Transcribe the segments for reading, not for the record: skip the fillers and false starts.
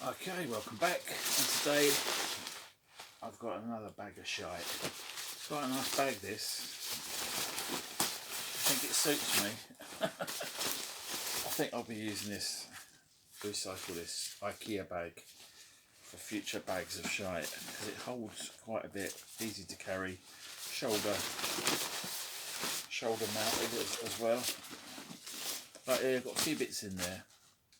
Okay, welcome back. And today I've got another bag of shite. It's quite a nice bag, this. I think it suits me. I think I'll be using this, recycle this IKEA bag for future bags of shite because it holds quite a bit, easy to carry, shoulder mounted as well. But yeah, I've got a few bits in there.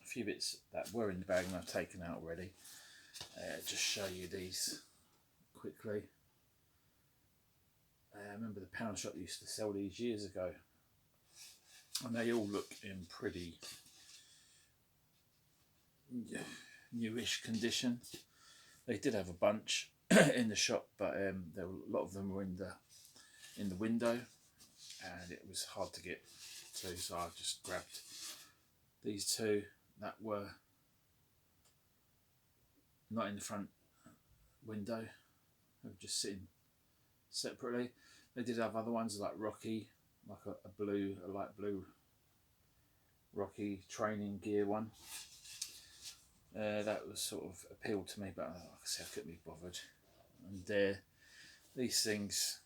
A few bits that were in the bag and I've taken out already. Just show you these quickly. I remember the pound shop used to sell these years ago, and they all look in pretty newish condition. They did have a bunch in the shop, but a lot of them were in the window, and it was hard to get to. So I just grabbed these two that were not in the front window. They were just sitting separately. They did have other ones like Rocky, like a light blue Rocky training gear one. That was sort of appealed to me, but like I said, I couldn't be bothered. And these things,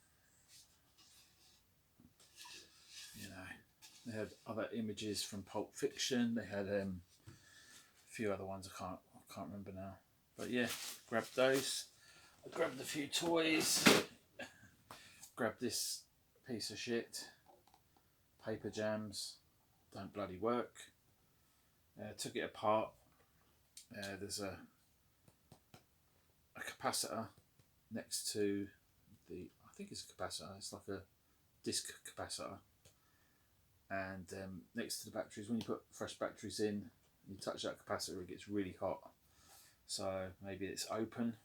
you know, they had other images from Pulp Fiction. They had a few other ones I can't remember now. But yeah, grabbed those. I grabbed a few toys. Grabbed this piece of shit. Paper jams. Don't bloody work. Took it apart. There's a capacitor next to I think it's a capacitor. It's like a disc capacitor. And next to the batteries, when you put fresh batteries in, you touch that capacitor, it gets really hot. So maybe it's open.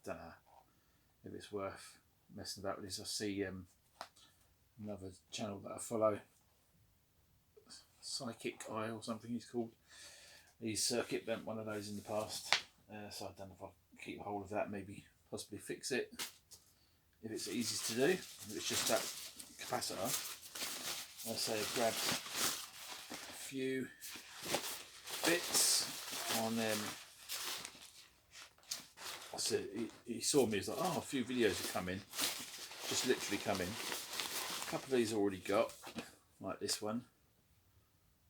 Don't know if it's worth messing about with this. I see another channel that I follow, Psychic Eye or something he's called. He's circuit bent one of those in the past, so I don't know if I'll keep hold of that, maybe possibly fix it if it's easy to do. If it's just that capacitor, I say I've grabbed a few bits on so he saw me, he's like, oh, a few videos are coming, just literally coming. A couple of these I already got, like this one,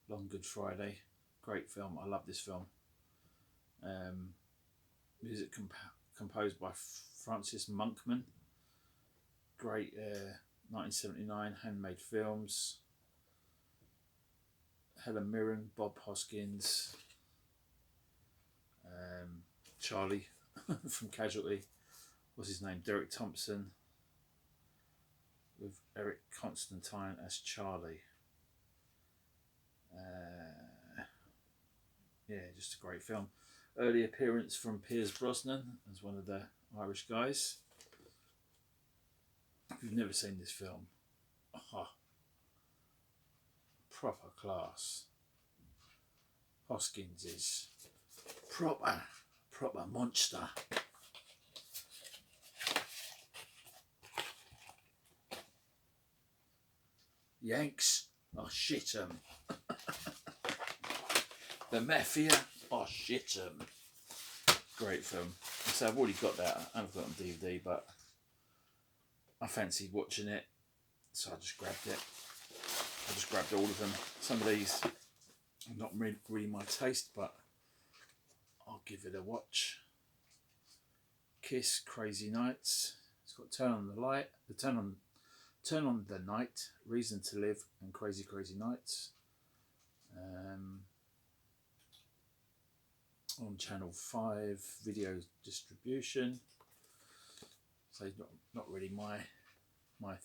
Long Good Friday, great film, I love this film. Music composed by Francis Monkman, great 1979 handmade films. Helen Mirren, Bob Hoskins, Charlie from Casualty, what's his name, Derek Thompson, with Eric Constantine as Charlie. Yeah, just a great film. Early appearance from Pierce Brosnan as one of the Irish guys. If you've never seen this film, proper class. Hoskins is proper monster. Yanks, shit 'em. The Mafia, shit 'em. Great film. So I've already got that. I haven't got it on DVD, but I fancied watching it, so I just grabbed it. I just grabbed all of them. Some of these are not really my taste, but I'll give it a watch. Kiss, Crazy Nights. It's got Turn on the Light, Turn on the Night, Reason to Live, and Crazy Nights. On Channel 5 video distribution. So not really my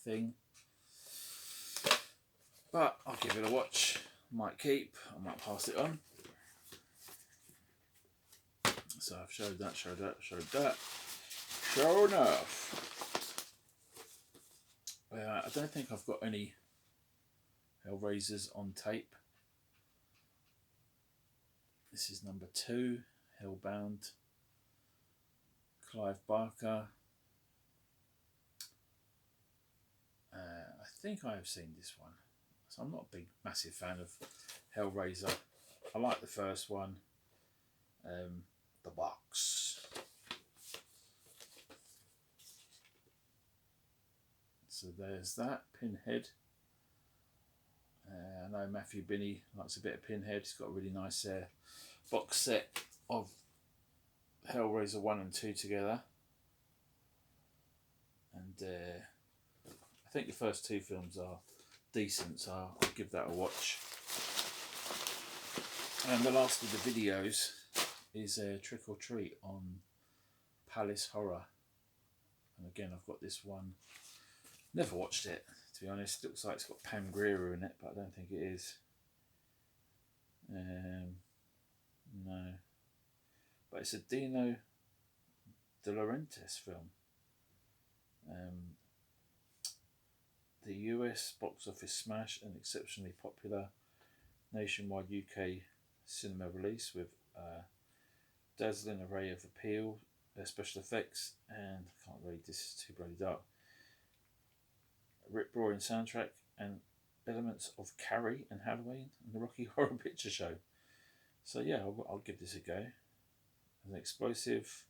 thing. But I'll give it a watch. Might keep, I might pass it on. So I've showed that. Sure enough. I don't think I've got any Hellraisers on tape. This is number 2, Hellbound. Clive Barker. I think I have seen this one. So I'm not a big, massive fan of Hellraiser. I like the first one. The box. So there's that, Pinhead. I know Matthew Binney likes a bit of Pinhead. He's got a really nice box set of Hellraiser 1 and 2 together. And I think the first two films are decent, so I'll give that a watch. And the last of the videos is Trick or Treat on Palace Horror. And again, I've got this one. Never watched it, to be honest. Looks like it's got Pam Grier in it, but I don't think it is. No. But it's a Dino De Laurentiis film. The US box office smash and exceptionally popular nationwide UK cinema release with a dazzling array of appeal, special effects, and I can't read this, is too bloody dark. Rip-roaring soundtrack and elements of Carrie and Halloween and the Rocky Horror Picture Show. So yeah, I'll give this a go. An explosive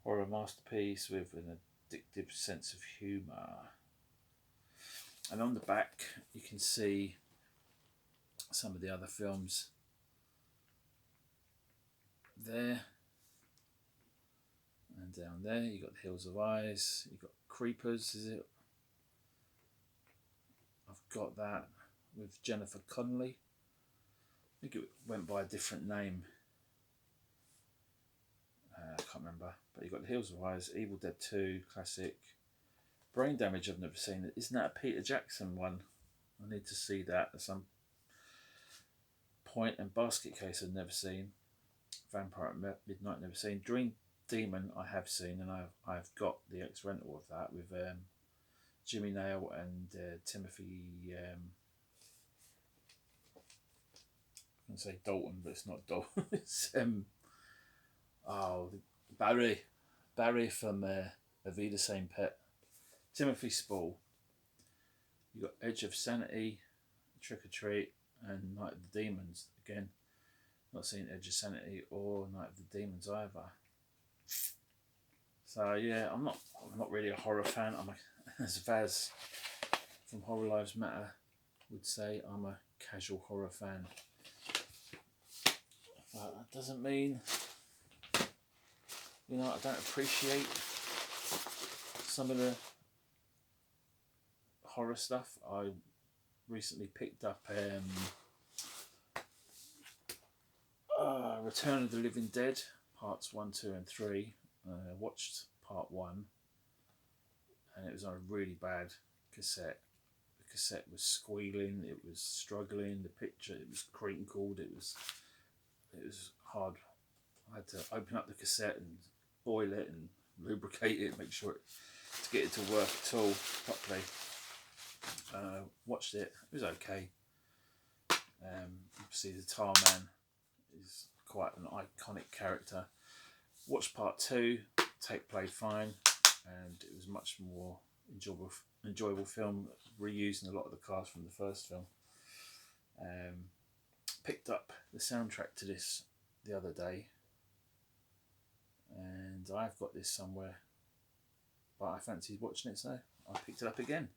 horror masterpiece with an addictive sense of humour. And on the back you can see some of the other films there. And down there you got The Hills of Eyes, you got Creepers, is it? I've got that with Jennifer Connelly. I think it went by a different name. I can't remember. But you've got The Hills of Eyes, Evil Dead 2, classic. Brain Damage, I've never seen it. Isn't that a Peter Jackson one? I need to see that at some point. And Basket Case I've never seen. Vampire at Midnight, never seen. Dream Demon I have seen, and I've got the ex-rental of that with Jimmy Nail and Timothy. I'm going to say Dalton, but it's not Dalton. It's Barry from Avida Same Pet. Timothy Spall. You got Edge of Sanity, Trick or Treat, and Night of the Demons. Again, not seen Edge of Sanity or Night of the Demons either. So yeah, I'm not really a horror fan. As Vaz from Horror Lives Matter would say, I'm a casual horror fan. But that doesn't mean, I don't appreciate some of the horror stuff. I recently picked up Return of the Living Dead, parts 1, 2 and 3. Watched part 1 and it was on a really bad cassette. The cassette was squealing, it was struggling, the picture, it was crinkled, it was hard. I had to open up the cassette and boil it and lubricate it, make sure to get it to work at all properly. Watched it, it was okay. Obviously the Tar Man is quite an iconic character. Watched part 2, tape played fine, and it was much more enjoyable film, reusing a lot of the cast from the first film. Picked up the soundtrack to this the other day, and I've got this somewhere, but I fancied watching it, so I picked it up again.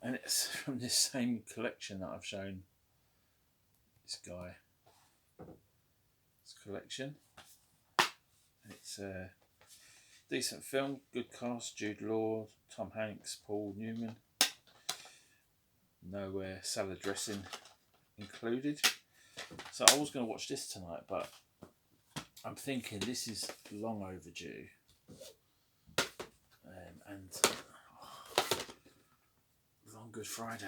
And it's from this same collection that I've shown this guy. This collection. And it's a decent film, good cast, Jude Law, Tom Hanks, Paul Newman. No salad dressing included. So I was going to watch this tonight, but I'm thinking this is long overdue. And on Good Friday.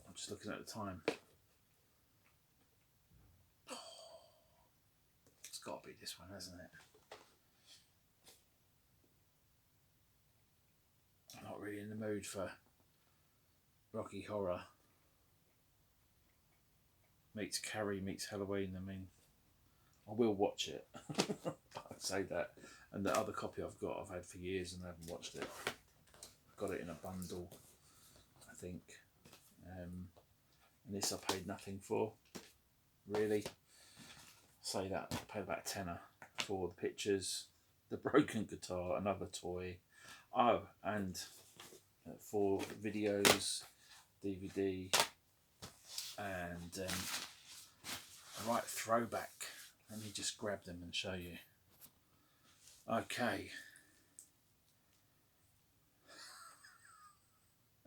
I'm just looking at the time. It's got to be this one, hasn't it? I'm not really in the mood for Rocky Horror meets Carrie meets Halloween. I mean, I will watch it. I'd say that. And the other copy I've had for years and I haven't watched it. Got it in a bundle. I think. And this I paid nothing for, really. Say that, I paid about a tenner for the pictures, the broken guitar, another toy. Oh, and for videos, DVD, and a right throwback. Let me just grab them and show you. Okay.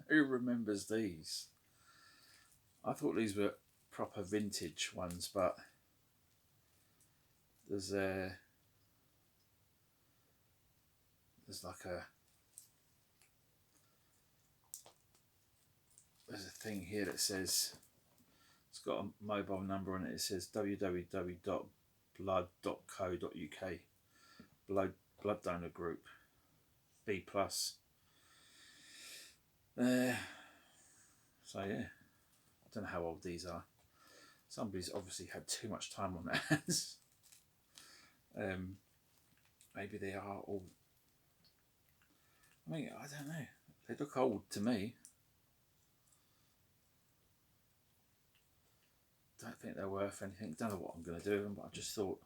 Who remembers these? I thought these were proper vintage ones, but there's like a thing here that says, it's got a mobile number on it. It says www.blood.co.uk, blood donor group, B+. So yeah, I don't know how old these are. Somebody's obviously had too much time on their hands. Maybe they are all, I mean, I don't know. They look old to me. Don't think they're worth anything. Don't know what I'm going to do with them, but I just thought,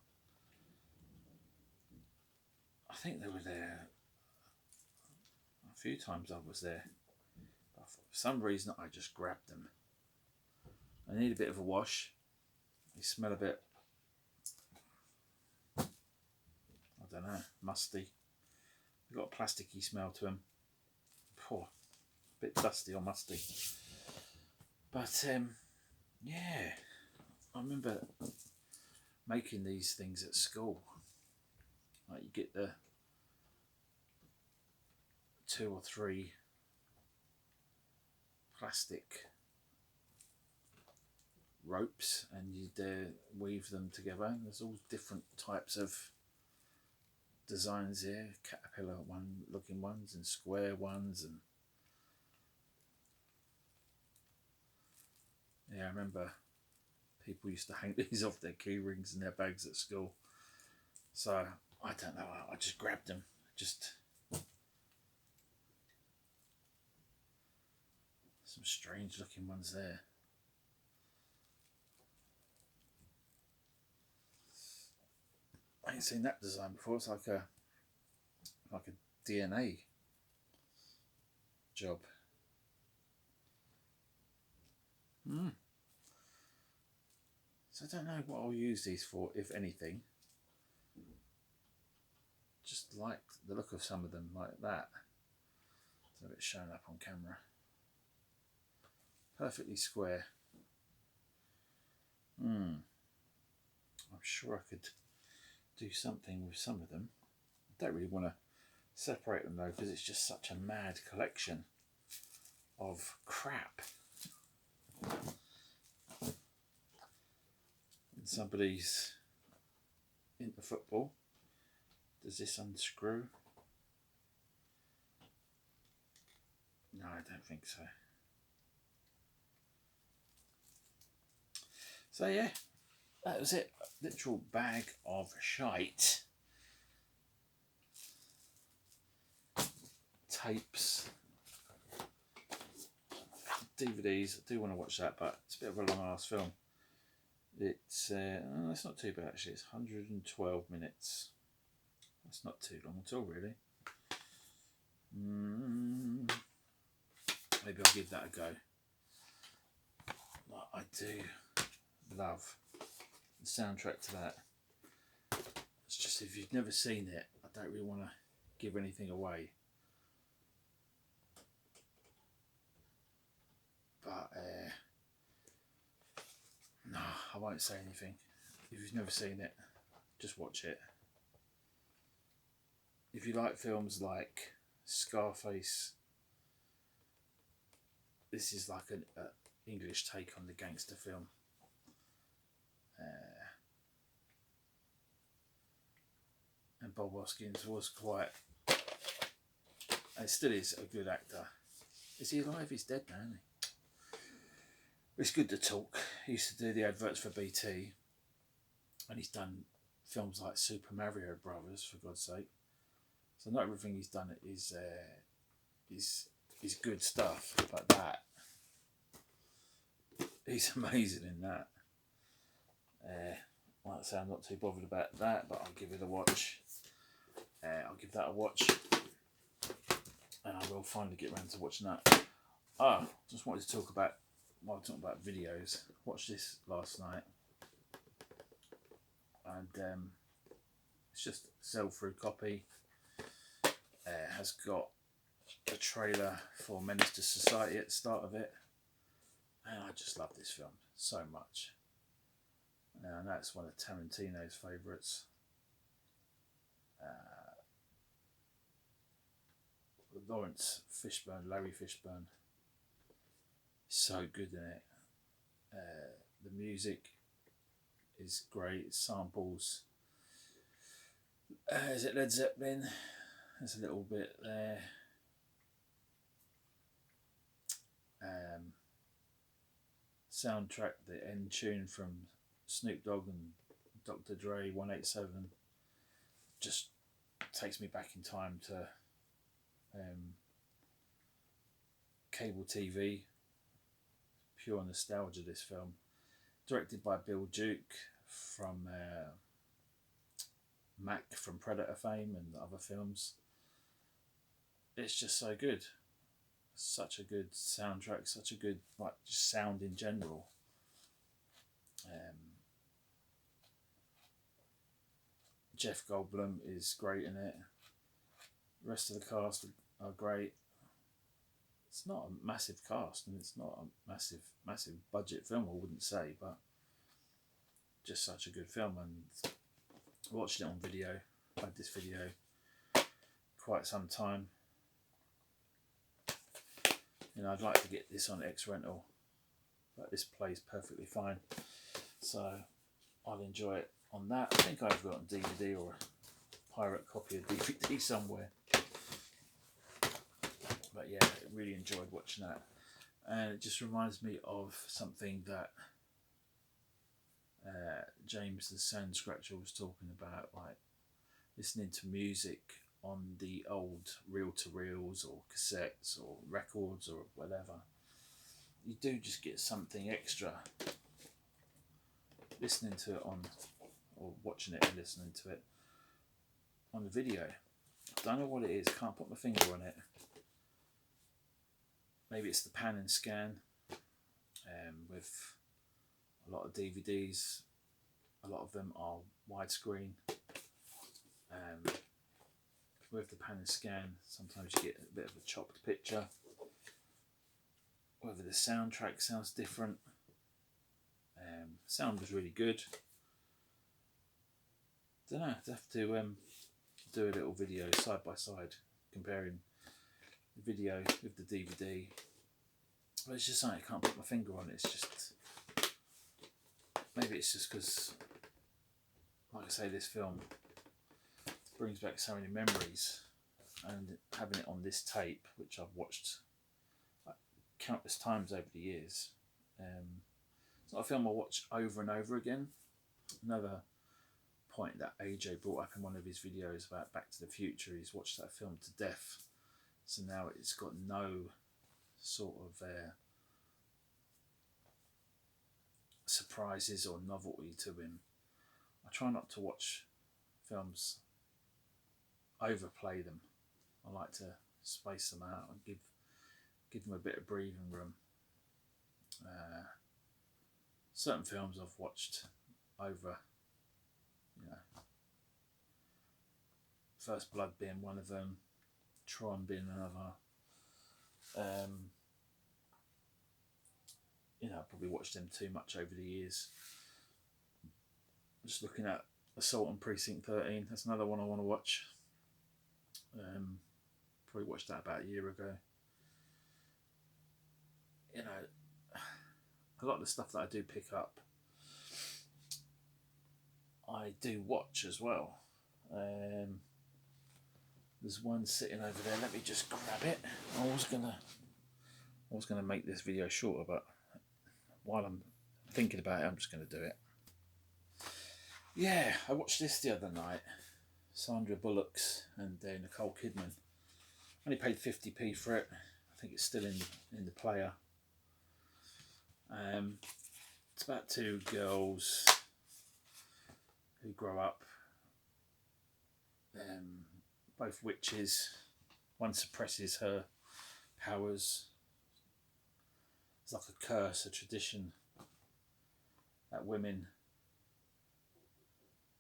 I think they were there a few times. I was there, but for some reason I just grabbed them. I need a bit of a wash. They smell a bit, I don't know, musty. They've got a plasticky smell to them. Poor, a bit dusty or musty. But yeah, I remember making these things at school. Like, you get the 2 or 3 plastic ropes and you'd weave them together. There's all different types of designs here, caterpillar one looking ones and square ones, and yeah, I remember people used to hang these off their key rings and their bags at school. So I don't know, I just grabbed them. Just some strange looking ones there. I ain't seen that design before. It's like a DNA job. So I don't know what I'll use these for, if anything. Just like the look of some of them, like that. So it's showing up on camera. Perfectly square. I'm sure I could do something with some of them. I don't really want to separate them though, because it's just such a mad collection of crap. And somebody's into football. Does this unscrew? No, I don't think so. So yeah, that was it. Literal bag of shite. Tapes, DVDs. I do want to watch that, but it's a bit of a long ass film. It's not too bad actually. It's 112 minutes. That's not too long at all, really. Maybe I'll give that a go. I do love the soundtrack to that. It's just, if you've never seen it, I don't really want to give anything away. But no, I won't say anything. If you've never seen it, just watch it. If you like films like Scarface, this is like an English take on the gangster film. And Bob Hoskins was quite, and still is, a good actor. Is he alive? He's dead now, isn't he? It's good to talk. He used to do the adverts for BT, and he's done films like Super Mario Brothers, for God's sake. So not everything he's done is good stuff, but that he's amazing in that. Like I say, I'm not too bothered about that, but I'll give it a watch. I'll give that a watch, and I will finally get around to watching that. Oh, just wanted to talk about, while I'm talking about videos, watched this last night, and it's just a sell-through copy. Has got a trailer for Menace to Society at the start of it, and I just love this film so much. And that's one of Tarantino's favourites. Lawrence Fishburne, Larry Fishburne, is so good in it. The music is great. It samples. Is it Led Zeppelin? There's a little bit there. Soundtrack, the end tune from Snoop Dogg and Dr. Dre, 187, just takes me back in time to cable TV. Pure nostalgia, this film. Directed by Bill Duke from Mac from Predator fame and other films. It's just so good. Such a good soundtrack, such a good just sound in general. Jeff Goldblum is great in it. The rest of the cast are great. It's not a massive cast, and it's not a massive budget film, I wouldn't say, but just such a good film. And I watched it on video. I had this video quite some time. I'd like to get this on X Rental, but this plays perfectly fine, so I'll enjoy it on that. I think I've got on DVD or a pirate copy of DVD somewhere. But yeah, I really enjoyed watching that, and it just reminds me of something that James the Sound Scratcher was talking about, like listening to music on the old reel-to-reels or cassettes or records or whatever. You do just get something extra listening to it on, or watching it and listening to it on the video. Don't know what it is, can't put my finger on it. Maybe it's the pan and scan. With a lot of DVDs, a lot of them are widescreen. With the pan and scan, sometimes you get a bit of a chopped picture. Whether the soundtrack sounds different. Sound was really good. Don't know, I'd have to do a little video side by side comparing the video with the DVD. But it's just something I can't put my finger on. It's just, maybe it's just because, like I say, this film brings back so many memories, and having it on this tape, which I've watched countless times over the years. It's not a film I watch over and over again. Another point that AJ brought up in one of his videos about Back to the Future, he's watched that film to death, so now it's got no sort of surprises or novelty to him. I try not to watch films, overplay them. I like to space them out and give them a bit of breathing room. Certain films I've watched over, First Blood being one of them, Tron being another. I've probably watched them too much over the years. Just looking at Assault on Precinct 13, that's another one I want to watch. Probably watched that about a year ago. A lot of the stuff that I do pick up, I do watch as well. There's one sitting over there. Let me just grab it. I was gonna make this video shorter, but while I'm thinking about it, I'm just gonna do it. Yeah, I watched this the other night. Sandra Bullock's and Nicole Kidman. Only paid 50p for it. I think it's still in the player. It's about two girls who grow up, both witches. One suppresses her powers. It's like a curse, a tradition that women,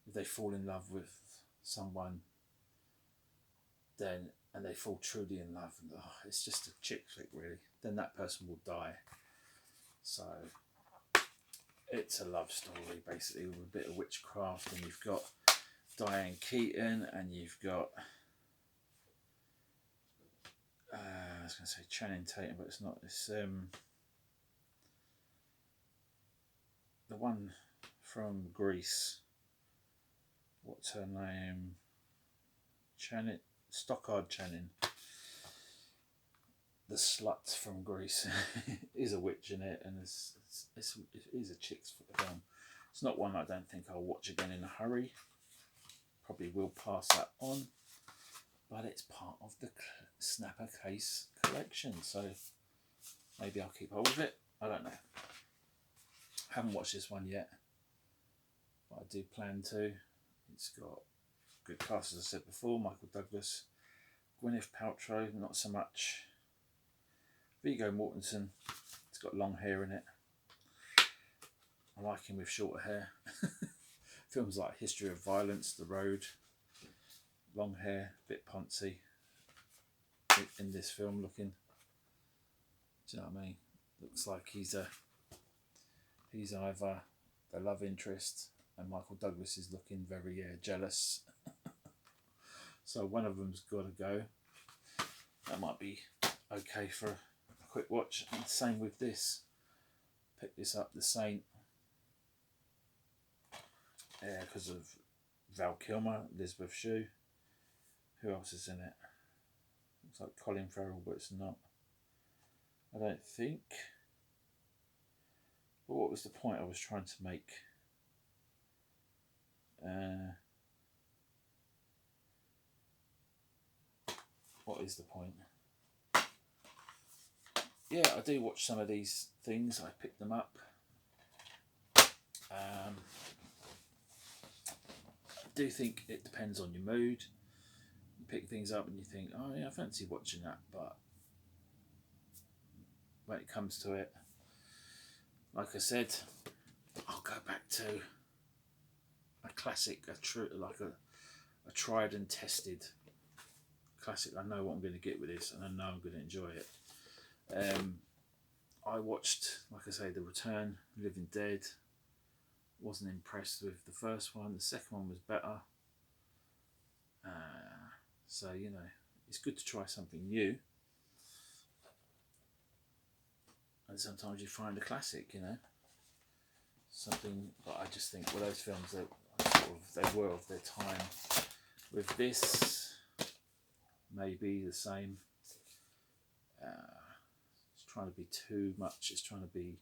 if they fall in love with someone, then and they fall truly in love, and it's just a chick flick really, then that person will die. So it's a love story basically with a bit of witchcraft, and you've got Diane Keaton, and you've got I was going to say Channing Tatum, but it's not. It's the one from Greece. What's her name? Stockard Channing. The slut from Greece is a witch in it, and it is a chick's film. It's not one I don't think I'll watch again in a hurry. Probably will pass that on, but it's part of the Snapper Case collection, so maybe I'll keep hold of it. I don't know. Haven't watched this one yet, but I do plan to. It's got good cast, as I said before. Michael Douglas, Gwyneth Paltrow, not so much. Viggo Mortensen, it's got long hair in it. I like him with shorter hair. Films like History of Violence, The Road, long hair, bit poncy in this film looking. Do you know what I mean? Looks like he's either the love interest, and Michael Douglas is looking very jealous. So one of them's got to go. That might be okay for a quick watch. And same with this. Pick this up, The Saint. Yeah, because of Val Kilmer, Elizabeth Shue. Who else is in it? Looks like Colin Farrell, but it's not. I don't think. But what was the point I was trying to make? What is the point? Yeah, I do watch some of these things. I pick them up. I do think it depends on your mood. You pick things up and you think, oh yeah, I fancy watching that, but when it comes to it, like I said, I'll go back to a classic, a tried and tested classic. I know what I'm going to get with this, and I know I'm going to enjoy it. I watched, like I say, The Return, Living Dead. Wasn't impressed with the first one. The second one was better. So, you know, it's good to try something new. And sometimes you find a classic, you know. Something, but I just think, well, those films, they were of their time. With this, maybe the same. It's trying to be too much. It's trying to be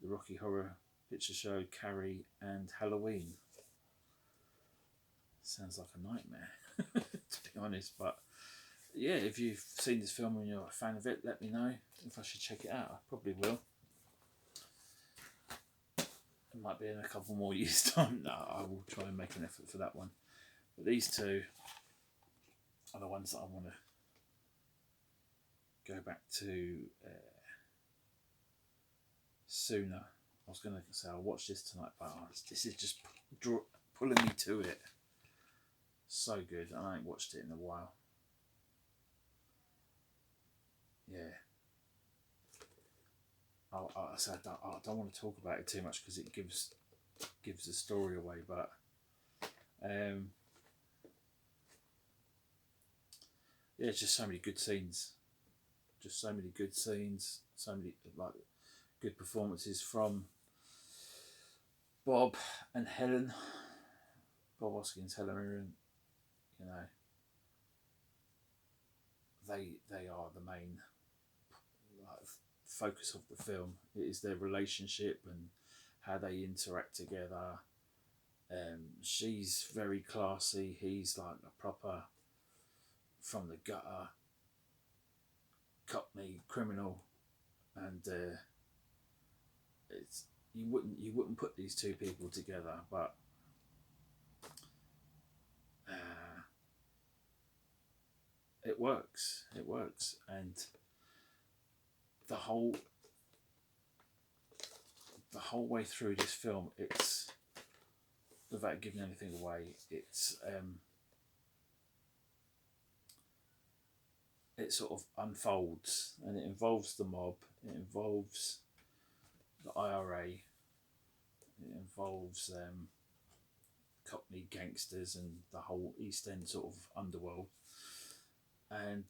the Rocky Horror Picture Show, Carrie, and Halloween. Sounds like a nightmare, to be honest. But yeah, if you've seen this film and you're a fan of it, let me know if I should check it out. I probably will. It might be in a couple more years' time. No, I will try and make an effort for that one. But these two are the ones that I want to go back to sooner. I was going to say I'll watch this tonight, but this is just pulling me to it. So good. I ain't watched it in a while. Yeah. I don't want to talk about it too much because it gives the story away, but yeah, it's just so many good scenes. So many like good performances from Bob and Helen. Bob Hoskins, Helen Mirren, you know, they are the main focus of the film. It is their relationship and how they interact together. She's very classy. He's like a proper from the gutter Cockney criminal, and it's you wouldn't put these two people together, but it works. It works, and the whole way through this film, it's, without giving anything away, it sort of unfolds, and it involves the mob, it involves the IRA, it involves Cockney gangsters and the whole East End sort of underworld, and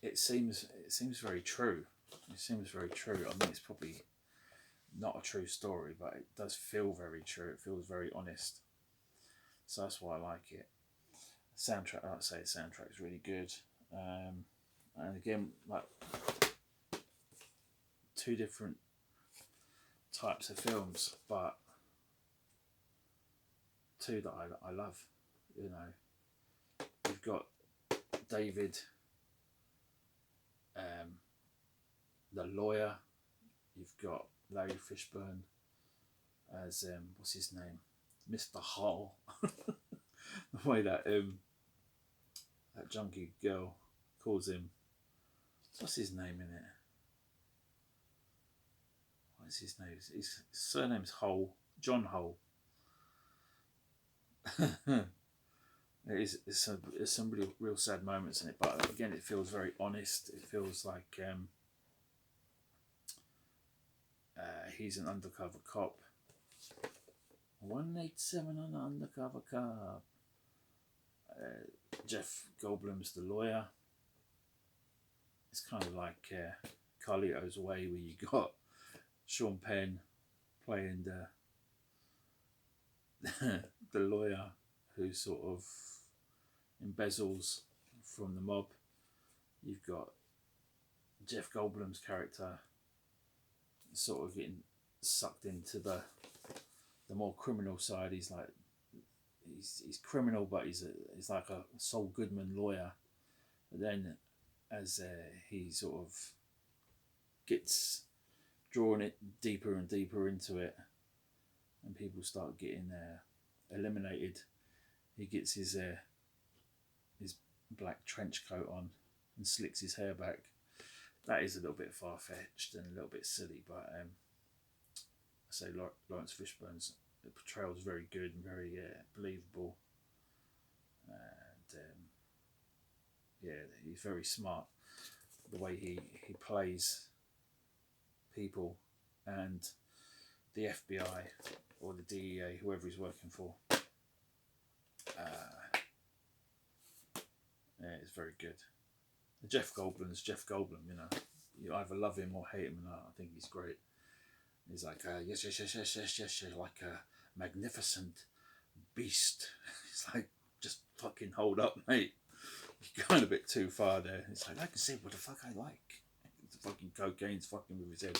it seems very true. It seems very true. I mean, it's probably not a true story, but it does feel very true. It feels very honest. So that's why I like it. Soundtrack, like I say, the soundtrack is really good. And again, like, two different types of films, but two that I love. You know, you've got David, the lawyer. You've got Larry Fishburne as what's his name, Mr. Hull. The way that that junkie girl calls him. What's his name in it? What's his name? His surname's Hull. John Hull. There's some real sad moments in it, but again, it feels very honest. It feels like he's an undercover cop. 187 on an undercover cop. Jeff Goldblum's the lawyer. It's kind of like Carlito's Way, where you got Sean Penn playing the lawyer who sort of embezzles from the mob. You've got Jeff Goldblum's character sort of getting sucked into the more criminal side. He's like, he's criminal, but he's like a Saul Goodman lawyer. But then, as he sort of gets drawn it deeper and deeper into it, and people start getting eliminated, he gets his black trench coat on and slicks his hair back. That is a little bit far-fetched and a little bit silly, but I say Lawrence Fishburne's portrayal is very good and very believable, and yeah, he's very smart. The way he plays people and the FBI or the DEA, whoever he's working for. Yeah, it's very good. Jeff Goldblum's Jeff Goldblum, you know. You either love him or hate him, and I think he's great. He's like, yes, like a magnificent beast. He's like, just fucking hold up, mate. You're going a bit too far there. It's like, I can say what the fuck I like. The fucking cocaine's fucking with his head.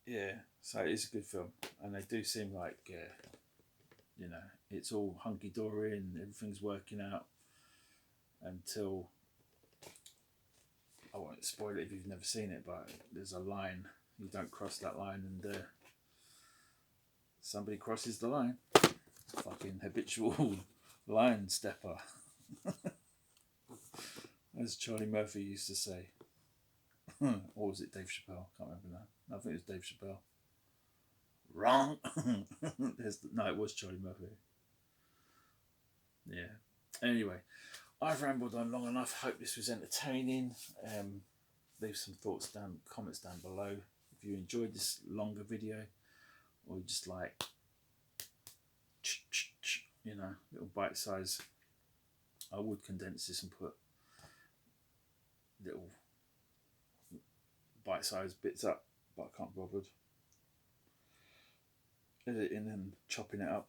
Yeah, so it is a good film, and they do seem like, you know, it's all hunky dory and everything's working out until, I won't spoil it if you've never seen it, but there's a line, you don't cross that line, and somebody crosses the line. Fucking habitual line stepper. As Charlie Murphy used to say. Or was it Dave Chappelle? Can't remember now. I think it was Dave Chappelle. Wrong. No, it was Charlie Murphy. Yeah. Anyway, I've rambled on long enough. Hope this was entertaining. Leave some comments down below if you enjoyed this longer video, or just like, you know, little bite size. I would condense this and put little bite-sized bits up, but I can't be bothered editing and chopping it up.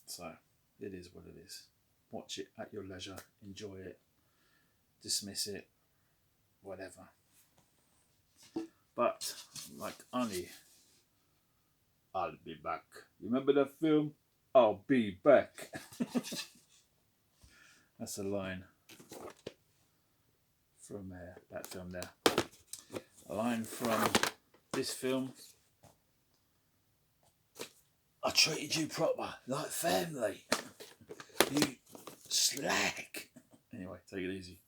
So it is what it is. Watch it at your leisure, enjoy it, dismiss it, whatever. But like Annie, I'll be back. You remember that film? I'll be back. That's a line from that film there. A line from this film. I treated you proper, like family. You slag. Anyway, take it easy.